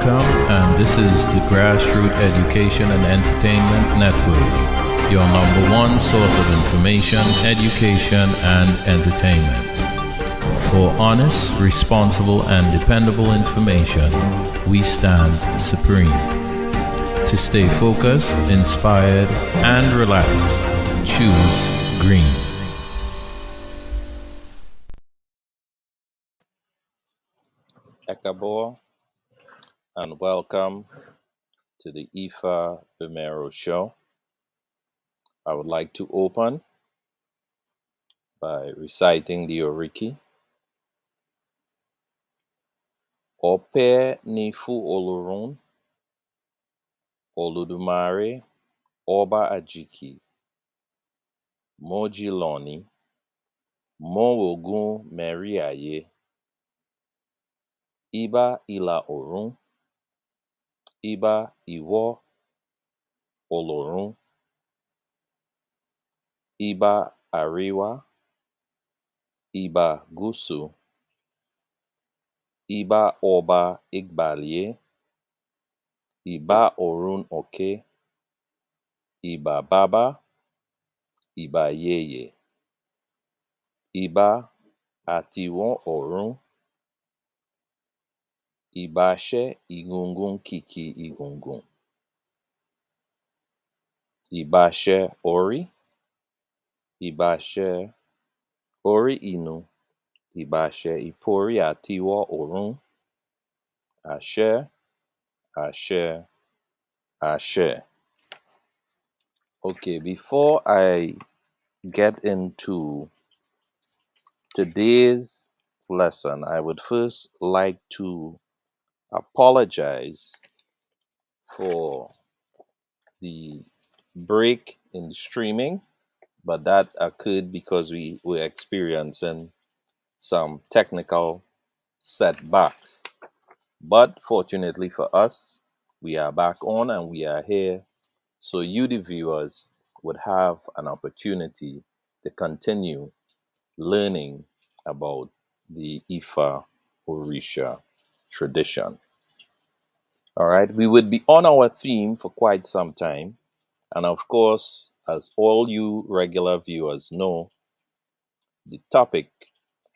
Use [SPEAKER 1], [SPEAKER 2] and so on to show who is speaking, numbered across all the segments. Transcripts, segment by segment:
[SPEAKER 1] Welcome, and this is the Grassroots Education and Entertainment Network, your number one source of information, education, and entertainment. For honest, responsible, and dependable information, we stand supreme. To stay focused, inspired, and relaxed, choose green. Ekabo, and welcome to the Ifagbemiro Show. I would like to open by reciting the Oriki. Ope Nifu Olorun, Oludumare, Oba Ajiki, Mojiloni, Mowogun Meriaye, Iba Ila Orun, Iba Iwo Olorun, Iba Ariwa, Iba Gusu, Iba Oba Igbalye, Iba Orun Oke, Iba Baba, Iba Yeye, Iba Atiwon Orun, Iba She Igungun Kiki Igungun, Iba She Ori, Iba She Ori Inu, Iba She Ipori Atiwo Orun, Ashe, Ashe, Ashe. Okay, before I get into today's lesson, I would first like to apologize for the break in the streaming, but that occurred because we were experiencing some technical setbacks. But fortunately for us, we are back on and we are here, so you, the viewers, would have an opportunity to continue learning about the Ifa Orisa tradition. All right, we would be on our theme for quite some time. And of course, as all you regular viewers know, the topic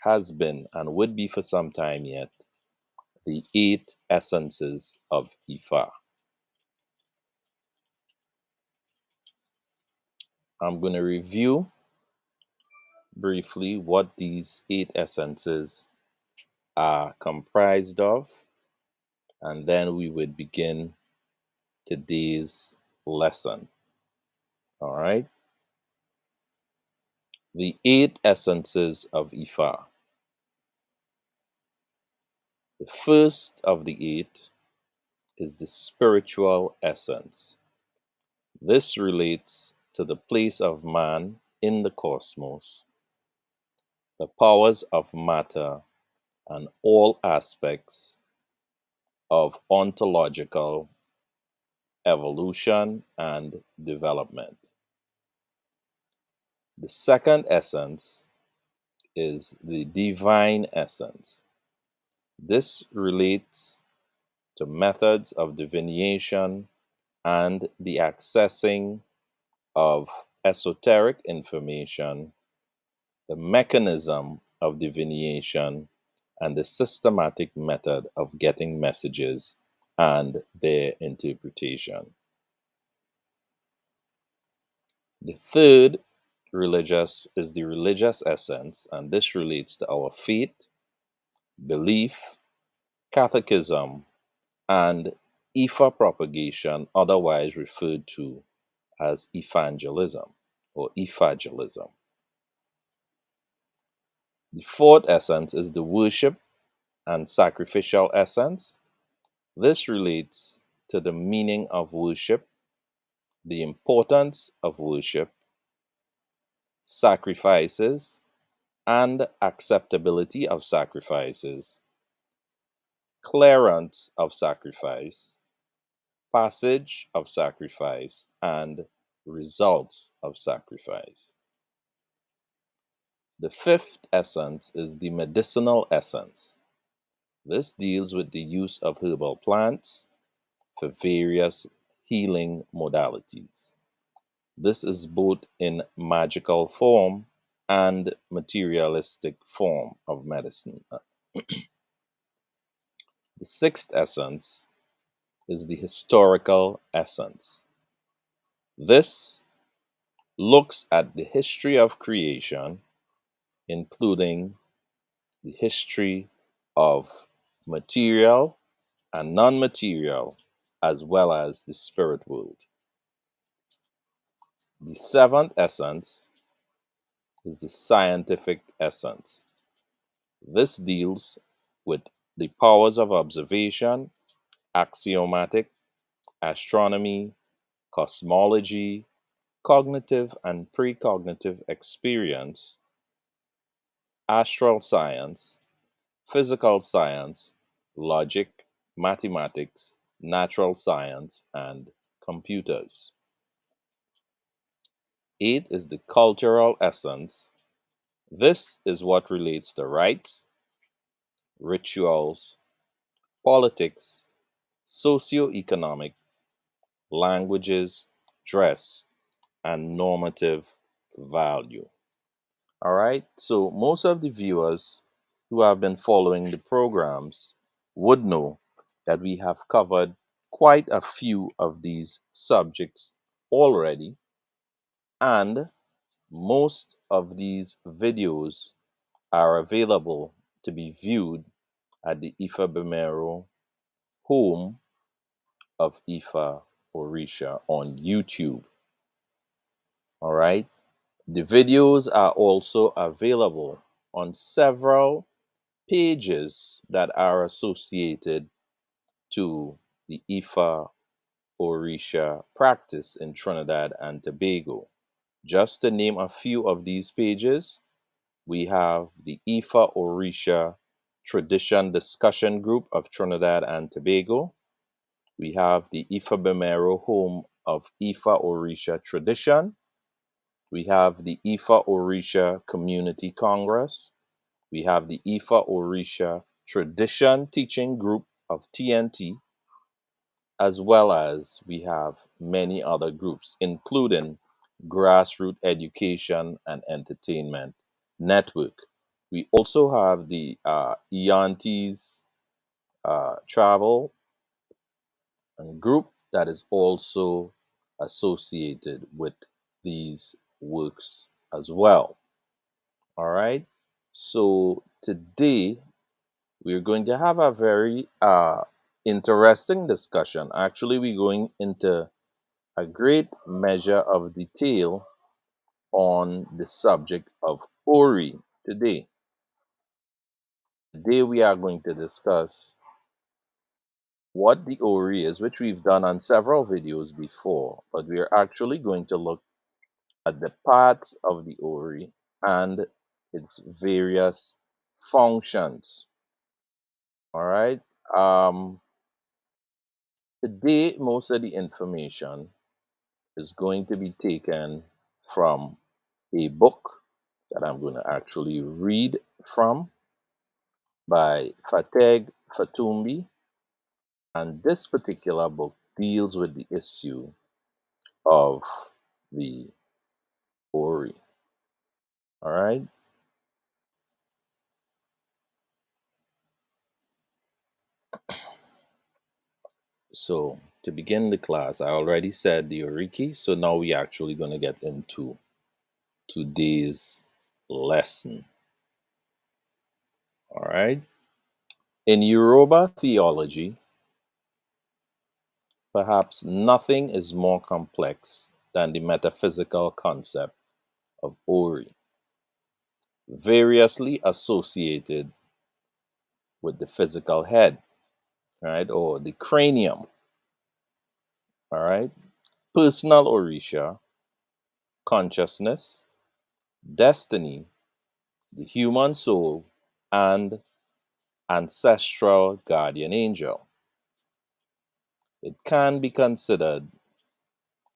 [SPEAKER 1] has been and would be for some time yet the 8 Essences of Ifa. I'm going to review briefly what these 8 essences are comprised of, and then we would begin today's lesson. All right. The 8 Essences of Ifa. The first of the 8 is the spiritual essence. This relates to the place of man in the cosmos, the powers of matter, and all aspects of ontological evolution and development. The second essence is the divine essence. This relates to methods of divination and the accessing of esoteric information, the mechanism of divination, and the systematic method of getting messages and their interpretation. The third is the religious essence, and this relates to our faith, belief, catechism, and Ifa propagation, otherwise referred to as evangelism or Ifagelism. The fourth essence is the worship and sacrificial essence. This relates to the meaning of worship, the importance of worship, sacrifices, and acceptability of sacrifices, clearance of sacrifice, passage of sacrifice, and results of sacrifice. The fifth essence is the medicinal essence. This deals with the use of herbal plants for various healing modalities. This is both in magical form and materialistic form of medicine. The sixth essence is the historical essence. This looks at the history of creation, including the history of material and non material, as well as the spirit world. The seventh essence is the scientific essence. This deals with the powers of observation, axiomatic, astronomy, cosmology, cognitive and precognitive experience, astral science, physical science, logic, mathematics, natural science, and computers. Eight is the cultural essence. This is what relates to rites, rituals, politics, socio-economic, languages, dress, and normative value. All right, so most of the viewers who have been following the programs would know that we have covered quite a few of these subjects already, and most of these videos are available to be viewed at the Ifagbemiro home of Ifa Orisa on YouTube. All right. The videos are also available on several pages that are associated to the Ifa Orisa practice in Trinidad and Tobago. Just to name a few of these pages, we have the Ifa Orisa Tradition Discussion Group of Trinidad and Tobago. We have the Ifagbemiro Home of Ifa Orisa Tradition. We have the Ifa Orisa Community Congress. We have the Ifa Orisa Tradition Teaching Group of TNT, as well as we have many other groups, including Grassroots Education and Entertainment Network. We also have the Iantis Travel and Group that is also associated with these works as well. All right. So today we're going to have a very interesting discussion. Actually, we're going into a great measure of detail on the subject of Ori today. Today, we are going to discuss what the Ori is, which we've done on several videos before, but we are actually going to look at the parts of the Ori and its various functions. All right. Um, Today, most of the information is going to be taken from a book that I'm going to actually read from by Fateg Fatumbi. And this particular book deals with the issue of the Ori. All right. So, to begin the class, I already said the Oriki. So, now we're actually going to get into today's lesson. All right. In Yoruba theology, perhaps nothing is more complex than the metaphysical concept of Ori, variously associated with the physical head, right, or the cranium, all right, personal Orisha, consciousness, destiny, the human soul, and ancestral guardian angel. It can be considered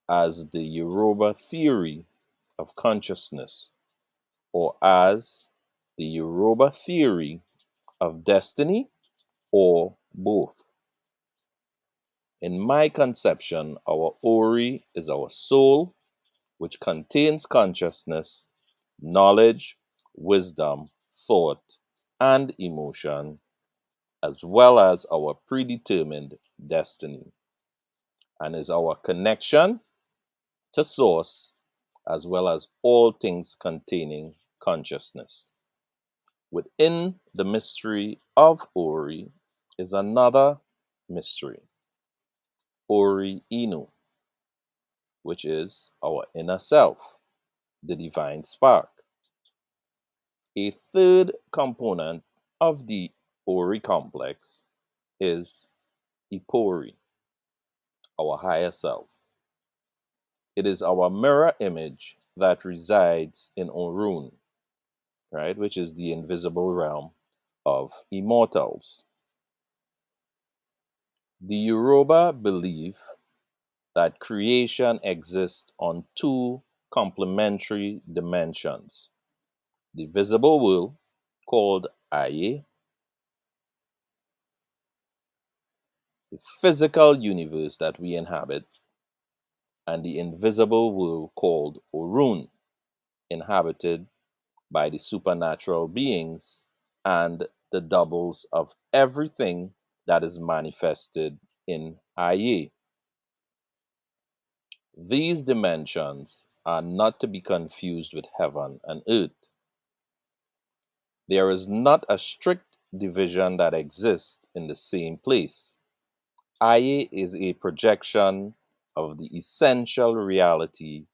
[SPEAKER 1] as the Yoruba theory of consciousness, or as the Yoruba theory of destiny, or both. In my conception, our Ori is our soul, which contains consciousness, knowledge, wisdom, thought, and emotion, as well as our predetermined destiny, and is our connection to Source, as well as all things containing consciousness. Within the mystery of Ori is another mystery, Ori Inu, which is our inner self, the divine spark. A third component of the Ori complex is Ipori, our higher self. It is our mirror image that resides in Orun, right, which is the invisible realm of immortals. The Yoruba believe that creation exists on two complementary dimensions: the visible world, called Aye, the physical universe that we inhabit, and the invisible world called Orun, inhabited by the supernatural beings and the doubles of everything that is manifested in Aye. These dimensions are not to be confused with heaven and earth. There is not a strict division that exists in the same place. Aye is a projection of the essential reality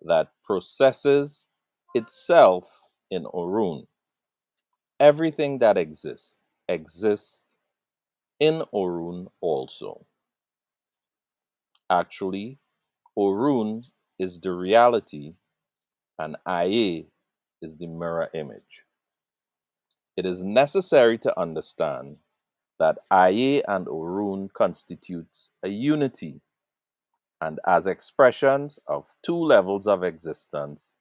[SPEAKER 1] that processes itself in Orun. Everything that exists in Orun also. Actually, Orun is the reality and Aye is the mirror image. It is necessary to understand that Aye and Orun constitutes a unity, and as expressions of two levels of existence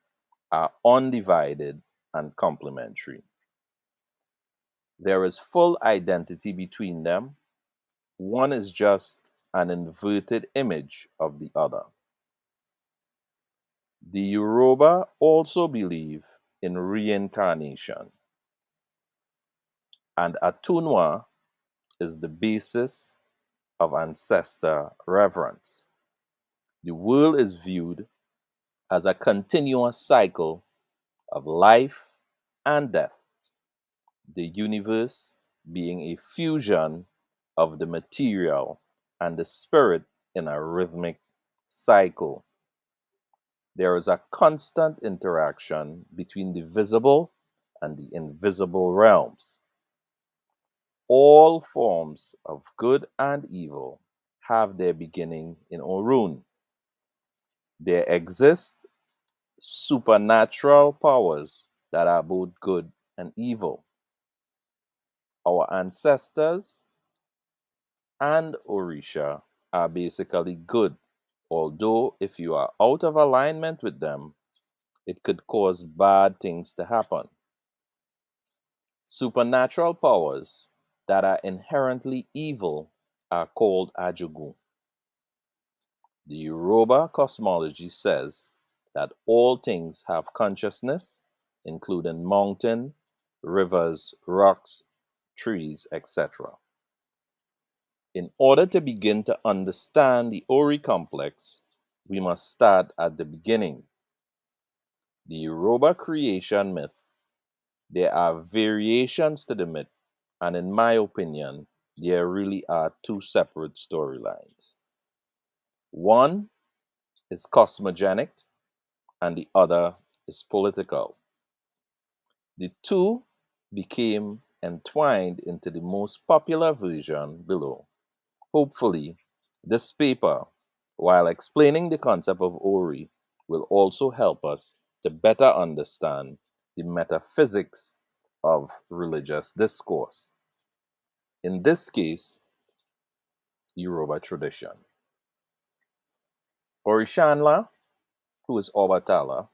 [SPEAKER 1] are undivided and complementary. There is full identity between them. One is just an inverted image of the other. The Yoruba also believe in reincarnation, and Atunwa is the basis of ancestor reverence. The world is viewed as a continuous cycle of life and death, the universe being a fusion of the material and the spirit in a rhythmic cycle. There is a constant interaction between the visible and the invisible realms. All forms of good and evil have their beginning in Orun. There exist supernatural powers that are both good and evil. Our ancestors and Orisha are basically good, although if you are out of alignment with them, it could cause bad things to happen. Supernatural powers that are inherently evil are called Ajogun. The Yoruba cosmology says that all things have consciousness, including mountain, rivers, rocks, trees, etc. In order to begin to understand the Ori complex, we must start at the beginning. The Yoruba creation myth. There are variations to the myth, and in my opinion, there really are two separate storylines. One is cosmogenic, and the other is political. The two became entwined into the most popular version below. Hopefully, this paper, while explaining the concept of Ori, will also help us to better understand the metaphysics of religious discourse. In this case, Yoruba tradition. Orishanla, who is Obatala,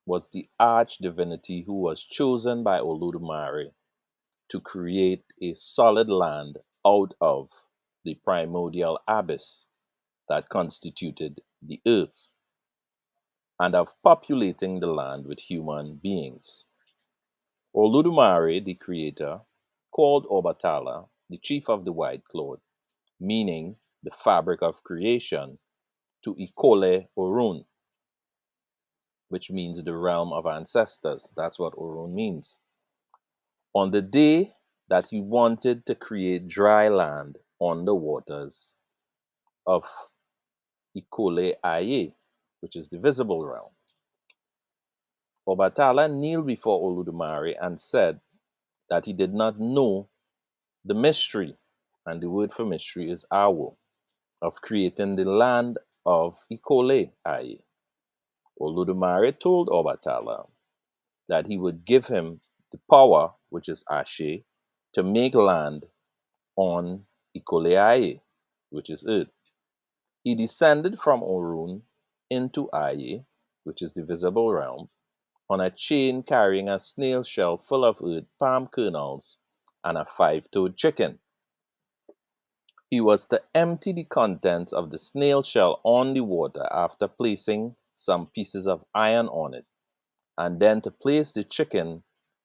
[SPEAKER 1] was the arch divinity who was chosen by Olodumare to create a solid land out of the primordial abyss that constituted the earth, and of populating the land with human beings. Oludumare, the creator, called Obatala the chief of the white cloth, meaning the fabric of creation, to Ikole Orun, which means the realm of ancestors. That's what Orun means. On the day that he wanted to create dry land on the waters of Ikole Aye, which is the visible realm, Obatala kneeled before Oludumare and said that he did not know the mystery, and the word for mystery is Awo, of creating the land of Ikole Aye. Oludumare told Obatala that he would give him the power, which is Ashe, to make land on Ikole Aye, which is earth. He descended from Orun into Aye, which is the visible realm, on a chain carrying a snail shell full of earth, palm kernels, and a five-toed chicken. He was to empty the contents of the snail shell on the water after placing some pieces of iron on it, and then to place the chicken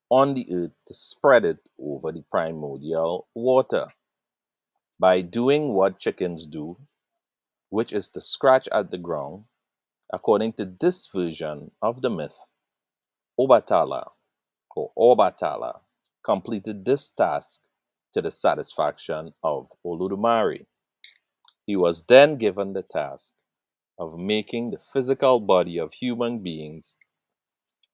[SPEAKER 1] on the earth to spread it over the primordial water. By doing what chickens do, which is to scratch at the ground, according to this version of the myth, Obatala or Obatala completed this task to the satisfaction of Oludumare. He was then given the task of making the physical body of human beings,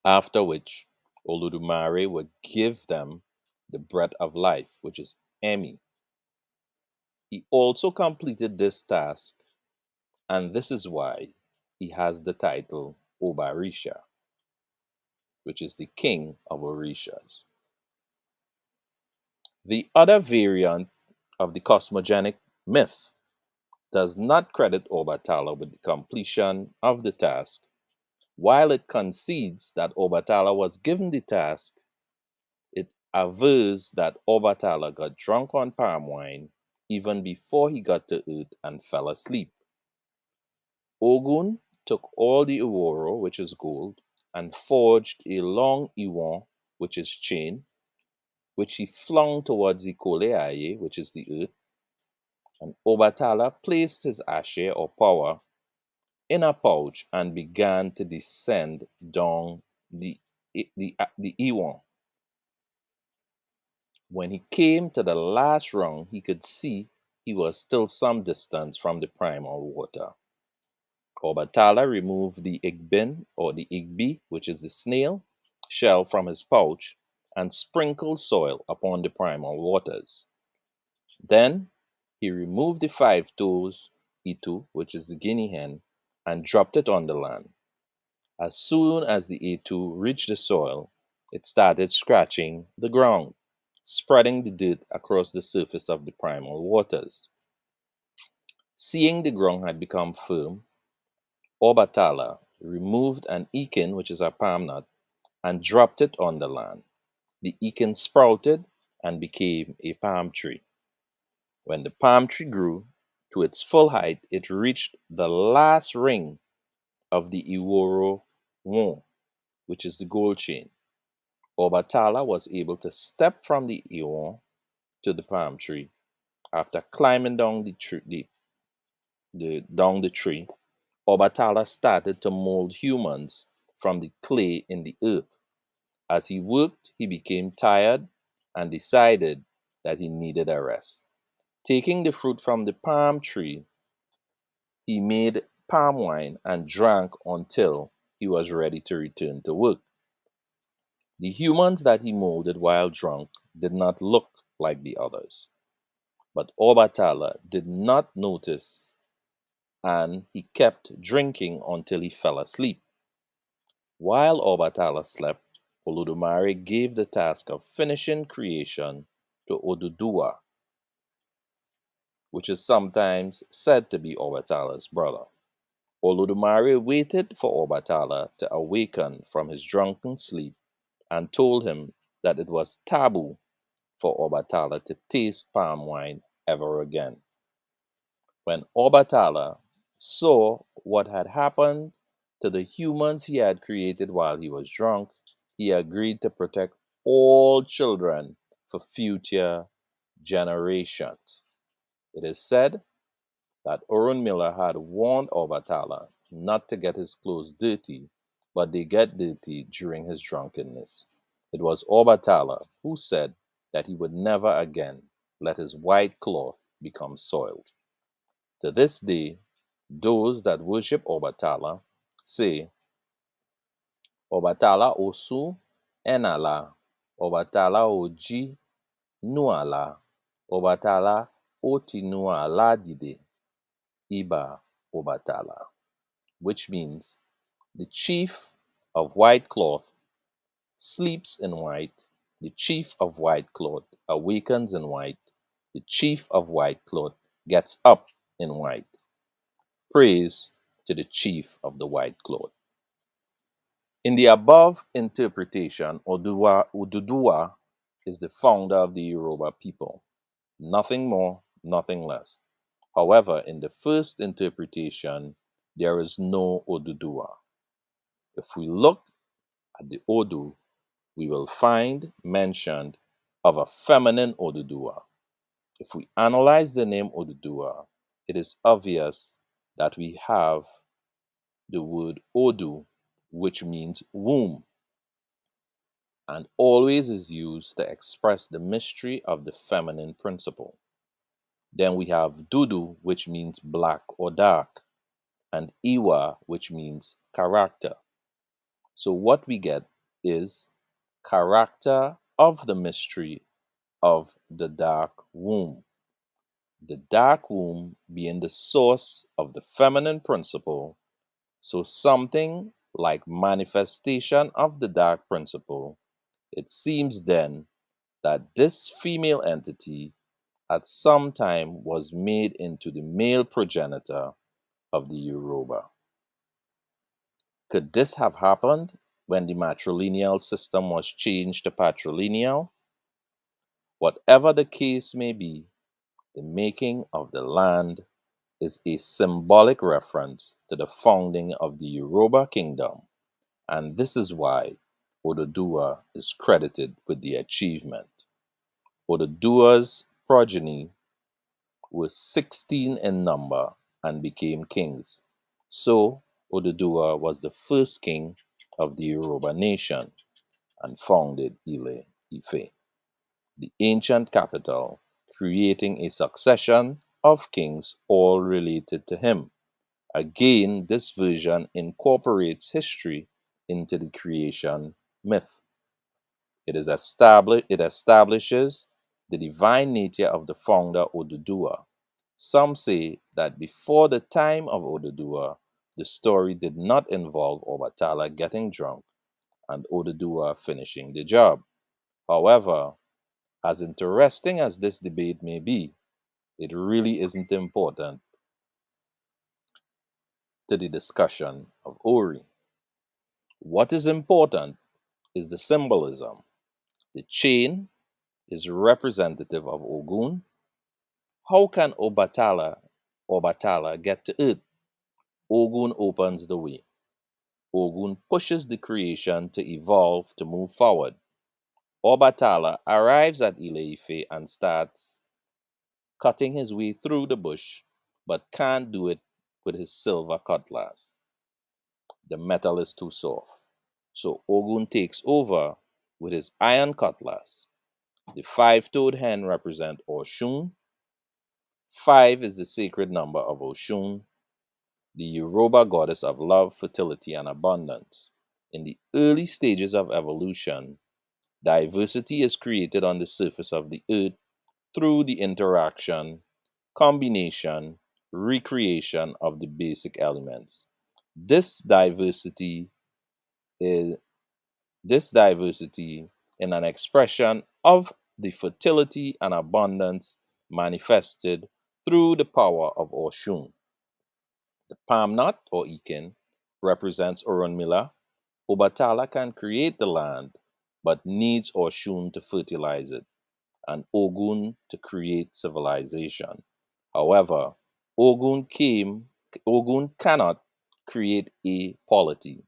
[SPEAKER 1] after which Oludumare would give them the breath of life, which is Emi. He also completed this task, and this is why he has the title Obarisha, which is the king of Orishas. The other variant of the cosmogonic myth does not credit Obatala with the completion of the task. While it concedes that Obatala was given the task, it avers that Obatala got drunk on palm wine even before he got to earth and fell asleep. Ogun took all the Iworo, which is gold, and forged a long Iwan, which is chain, which he flung towards Ikoleaye, which is the earth, and Obatala placed his ashe or power in a pouch and began to descend down the Iwan. When he came to the last rung, he could see he was still some distance from the primal water. Obatala removed the Igbin or the Igbi, which is the snail, shell from his pouch and sprinkled soil upon the primal waters. Then he removed the five toes, Itu, which is the guinea hen, and dropped it on the land. As soon as the Itu reached the soil, it started scratching the ground, spreading the dirt across the surface of the primal waters. Seeing the ground had become firm, Obatala removed an Ekin, which is a palm nut, and dropped it on the land. The Ekin sprouted and became a palm tree. When the palm tree grew to its full height, it reached the last ring of the Iworo Won, which is the gold chain. Obatala was able to step from the Iwon to the palm tree. After climbing down down the tree, Obatala started to mold humans from the clay in the earth. As he worked, he became tired and decided that he needed a rest. Taking the fruit from the palm tree, he made palm wine and drank until he was ready to return to work. The humans that he molded while drunk did not look like the others, but Obatala did not notice, and he kept drinking until he fell asleep. While Obatala slept, Oludumare gave the task of finishing creation to Oduduwa, which is sometimes said to be Obatala's brother. Oludumare waited for Obatala to awaken from his drunken sleep and told him that it was taboo for Obatala to taste palm wine ever again. When Obatala saw what had happened to the humans he had created while he was drunk, he agreed to protect all children for future generations. It is said that Miller had warned Obatala not to get his clothes dirty, but they get dirty during his drunkenness. It was Obatala who said that he would never again let his white cloth become soiled. To this day, those that worship Obatala say, Obatala osu enala, Obatala oji nuala, Obatala oti nuala dide, Iba Obatala, which means the chief of white cloth sleeps in white, the chief of white cloth awakens in white, the chief of white cloth gets up in white. Praise to the chief of the white cloth. In the above interpretation, Oduduwa is the founder of the Yoruba people. Nothing more, nothing less. However, in the first interpretation, there is no Oduduwa. If we look at the Odu, we will find mentioned of a feminine Oduduwa. If we analyze the name Oduduwa, it is obvious that we have the word Odu, which means womb, and always is used to express the mystery of the feminine principle. Then we have Dudu, which means black or dark, and Iwa, which means character. So what we get is character of the mystery of the dark womb. The dark womb being the source of the feminine principle, so something like manifestation of the dark principle. It seems then that this female entity at some time was made into the male progenitor of the Europa. Could this have happened when the matrilineal system was changed to patrilineal? Whatever the case may be, the making of the land is a symbolic reference to the founding of the Yoruba kingdom, and this is why Oduduwa is credited with the achievement. Oduduwa's progeny were 16 in number and became kings. So, Oduduwa was the first king of the Yoruba nation and founded Ile Ife, the ancient capital, creating a succession of kings all related to him. Again, this version incorporates history into the creation myth. It establishes the divine nature of the founder Oduduwa. Some say that before the time of Oduduwa, the story did not involve Obatala getting drunk and Oduduwa finishing the job. However, as interesting as this debate may be, it really isn't important to the discussion of Ori. What is important is the symbolism. The chain is representative of Ogun. How can Obatala get to earth? Ogun opens the way. Ogun pushes the creation to evolve to move forward. Obatala arrives at Ile-Ife and starts cutting his way through the bush, but can't do it with his silver cutlass. The metal is too soft. So Ogun takes over with his iron cutlass. The five-toed hen represents Oshun. Five is the sacred number of Oshun, the Yoruba goddess of love, fertility, and abundance. In the early stages of evolution, diversity is created on the surface of the earth through the interaction, combination, recreation of the basic elements. This diversity is this diversity in an expression of the fertility and abundance manifested through the power of Oshun. The palm nut or Ikin represents Orunmila. Obatala can create the land, but needs Oshun to fertilize it. and Ogun to create civilization. However, Ogun cannot create a polity.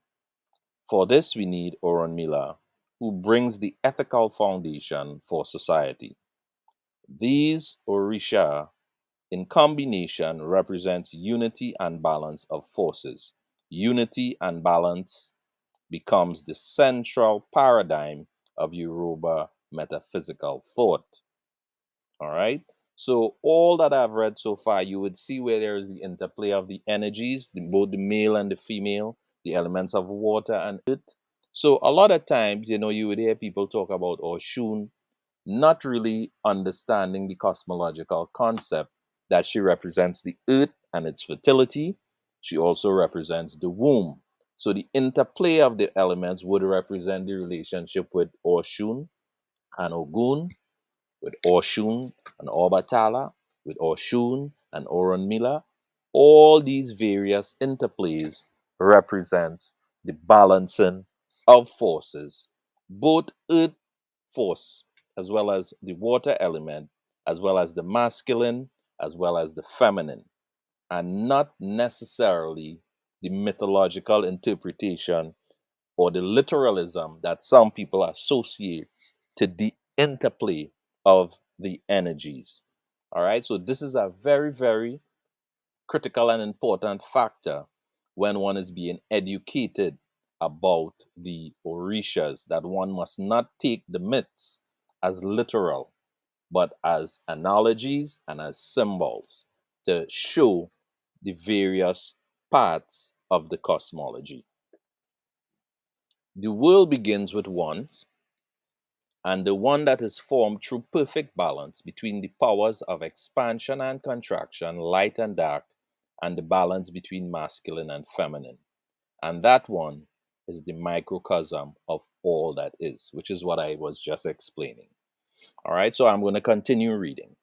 [SPEAKER 1] For this, we need Orunmila, who brings the ethical foundation for society. These Orisha, in combination, represents unity and balance of forces. Unity and balance becomes the central paradigm of Yoruba metaphysical thought. All right. So all that I've read so far, you would see where there is the interplay of the energies, both the male and the female, the elements of water and earth. So a lot of times, you would hear people talk about Oshun, not really understanding the cosmological concept that she represents the earth and its fertility. She also represents the womb. So the interplay of the elements would represent the relationship with Oshun and Ogun, with Oshun and Obatala, with Oshun and Orunmila. All these various interplays represent the balancing of forces, both earth force as well as the water element, as well as the masculine, as well as the feminine, and not necessarily the mythological interpretation or the literalism that some people associate to the interplay of the energies. All right, so this is a very, very critical and important factor when one is being educated about the Orishas, that one must not take the myths as literal, but as analogies and as symbols to show the various parts of the cosmology. The world begins with one, and the one that is formed through perfect balance between the powers of expansion and contraction, light and dark, and the balance between masculine and feminine. And that one is the microcosm of all that is, which is what I was just explaining. All right, so I'm going to continue reading.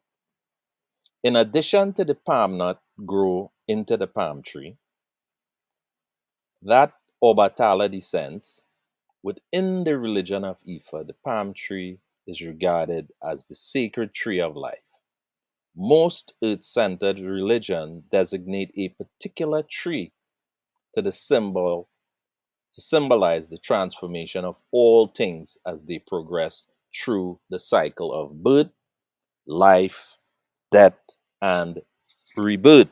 [SPEAKER 1] In addition to the palm nut grow into the palm tree, that Obatala descends. Within the religion of Ifa, the palm tree is regarded as the sacred tree of life. Most earth-centered religions designate a particular tree to the symbol to symbolize the transformation of all things as they progress through the cycle of birth, life, death, and rebirth.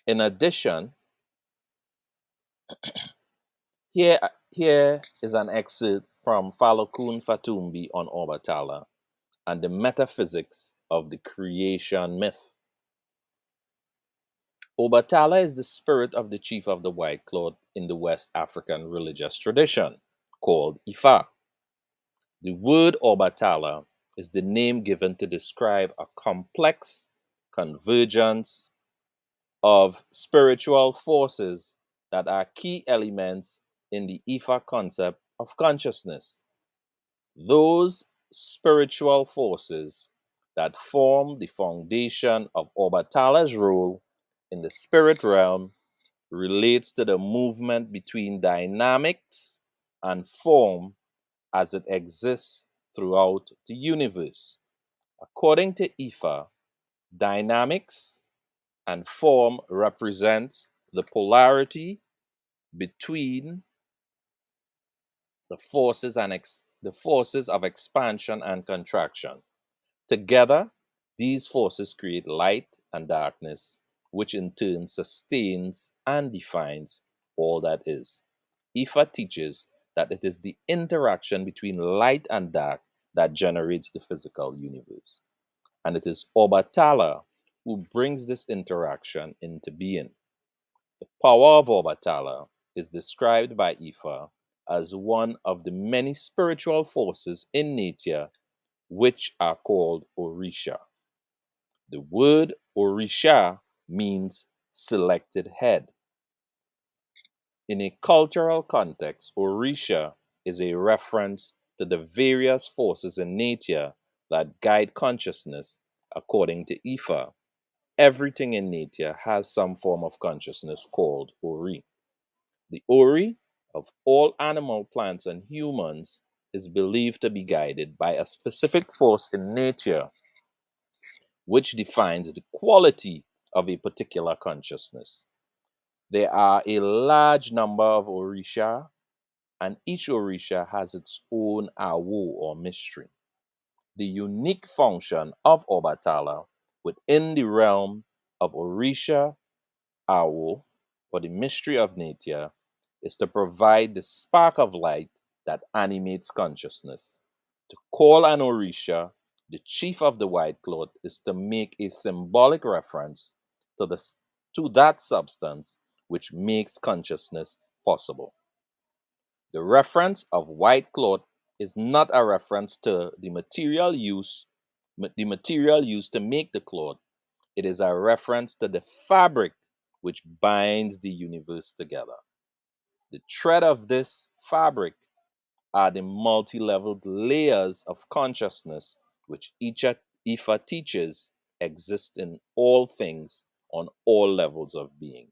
[SPEAKER 1] In addition, here is an excerpt from Falokun Fatumbi on Obatala and the metaphysics of the creation myth. Obatala is the spirit of the chief of the white cloth in the West African religious tradition, called Ifa. The word Obatala is the name given to describe a complex convergence of spiritual forces that are key elements in the Ifa concept of consciousness. Those spiritual forces that form the foundation of Obatala's role in the spirit realm relates to the movement between dynamics and form as it exists throughout the universe. According to Ifa, dynamics and form represents the polarity between the forces of expansion and contraction. Together, these forces create light and darkness, which in turn sustains and defines all that is. Ifa teaches that it is the interaction between light and dark that generates the physical universe. And it is Obatala who brings this interaction into being. The power of Obatala is described by Ifa as one of the many spiritual forces in nature which are called Orisha. The word Orisha means selected head. In a cultural context, Orisha is a reference to the various forces in nature that guide consciousness according to Ifa. Everything in nature has some form of consciousness called Ori. The Ori of all animal, plants, and humans is believed to be guided by a specific force in nature which defines the quality of a particular consciousness. There are a large number of Orisha, and each Orisha has its own awo or mystery. The unique function of Obatala within the realm of Orisha Awo, or the mystery of nature, is to provide the spark of light that animates consciousness. To call an Orisha the chief of the white cloth is to make a symbolic reference to, to that substance which makes consciousness possible. The reference of white cloth is not a reference to the material used to make the cloth. It is a reference to the fabric which binds the universe together. The thread of this fabric are the multi-leveled layers of consciousness which each Ifa teaches exist in all things on all levels of being.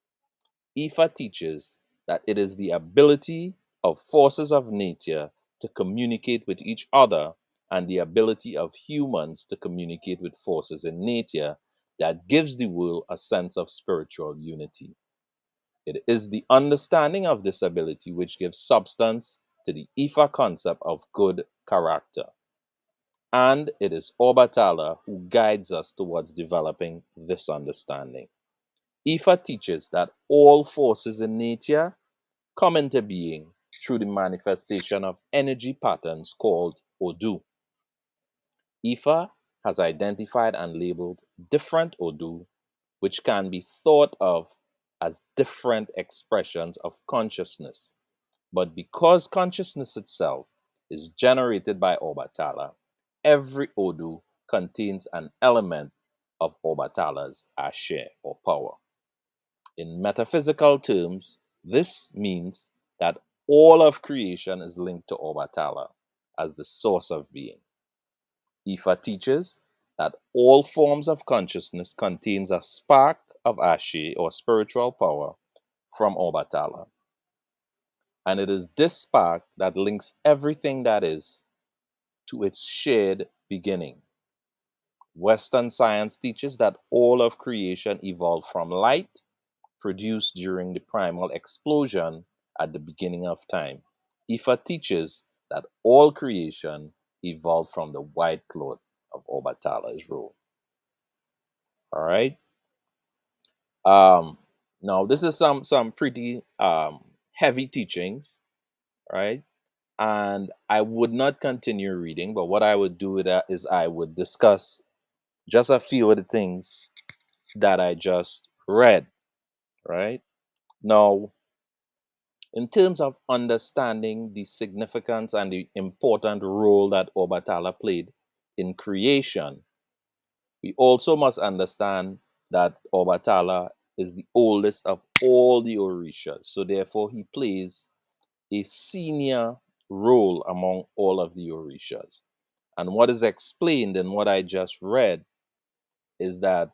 [SPEAKER 1] Ifa teaches that it is the ability of forces of nature to communicate with each other and the ability of humans to communicate with forces in nature that gives the world a sense of spiritual unity. It is the understanding of this ability which gives substance to the Ifa concept of good character. And it is Obatala who guides us towards developing this understanding. Ifa teaches that all forces in nature come into being through the manifestation of energy patterns called Odu. Ifa has identified and labeled different Odu, which can be thought of as different expressions of consciousness. But because consciousness itself is generated by Obatala, every Odu contains an element of Obatala's Ashe or power. In metaphysical terms, this means that all of creation is linked to Obatala as the source of being. Ifa teaches that all forms of consciousness contains a spark of Ashe or spiritual power from Obatala. And it is this spark that links everything that is to its shared beginning. Western science teaches that all of creation evolved from light produced during the primal explosion at the beginning of time. Ifa teaches that all creation evolved from the white cloth of Obatala's rule. All right. Um, Now this is some pretty heavy teachings, right? And I would not continue reading, but what I would do with that is I would discuss just a few of the things that I just read, right? Now, in terms of understanding the significance and the important role that Obatala played in creation, we also must understand that Obatala is the oldest of all the Orishas. So therefore, he plays a senior role among all of the Orishas. And what is explained in what I just read is that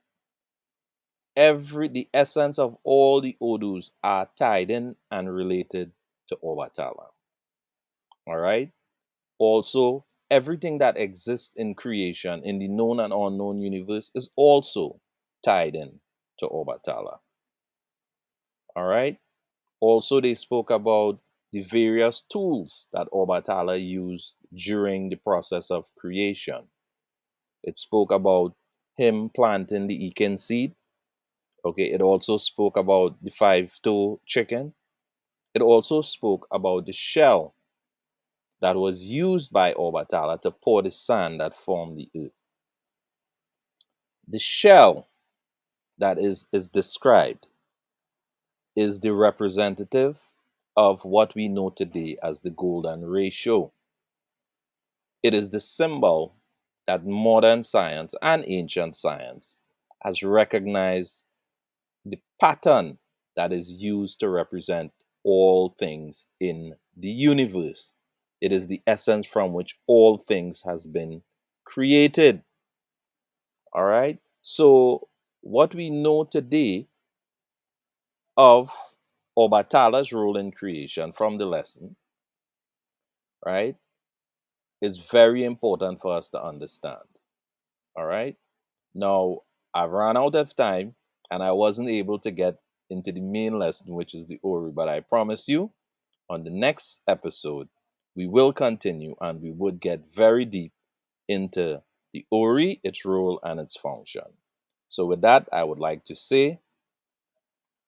[SPEAKER 1] the essence of all the Odus are tied in and related to Obatala. All right. Also, everything that exists in creation, in the known and unknown universe, is also tied in to Obatala. All right. Also, they spoke about the various tools that Obatala used during the process of creation. It spoke about him planting the Iken seed. Okay, it also spoke about the five-toe chicken. It also spoke about the shell that was used by Obatala to pour the sand that formed the earth. The shell that is described is the representative of what we know today as the golden ratio. It is the symbol that modern science and ancient science has recognized the pattern that is used to represent all things in the universe. It is the essence from which all things has been created. All right. So what we know today of Obatala's role in creation from the lesson, right, is very important for us to understand. All right. Now, I've run out of time and I wasn't able to get into the main lesson, which is the Ori, but I promise you on the next episode, we will continue and we would get very deep into the Ori, its role, and its function. So, with that, I would like to say,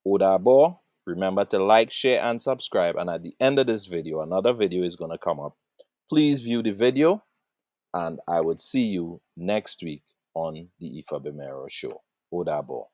[SPEAKER 1] Odabo. Remember to like, share, and subscribe. And at the end of this video, another video is going to come up. Please view the video, and I would see you next week on the Ifagbemiro Show. Odabo.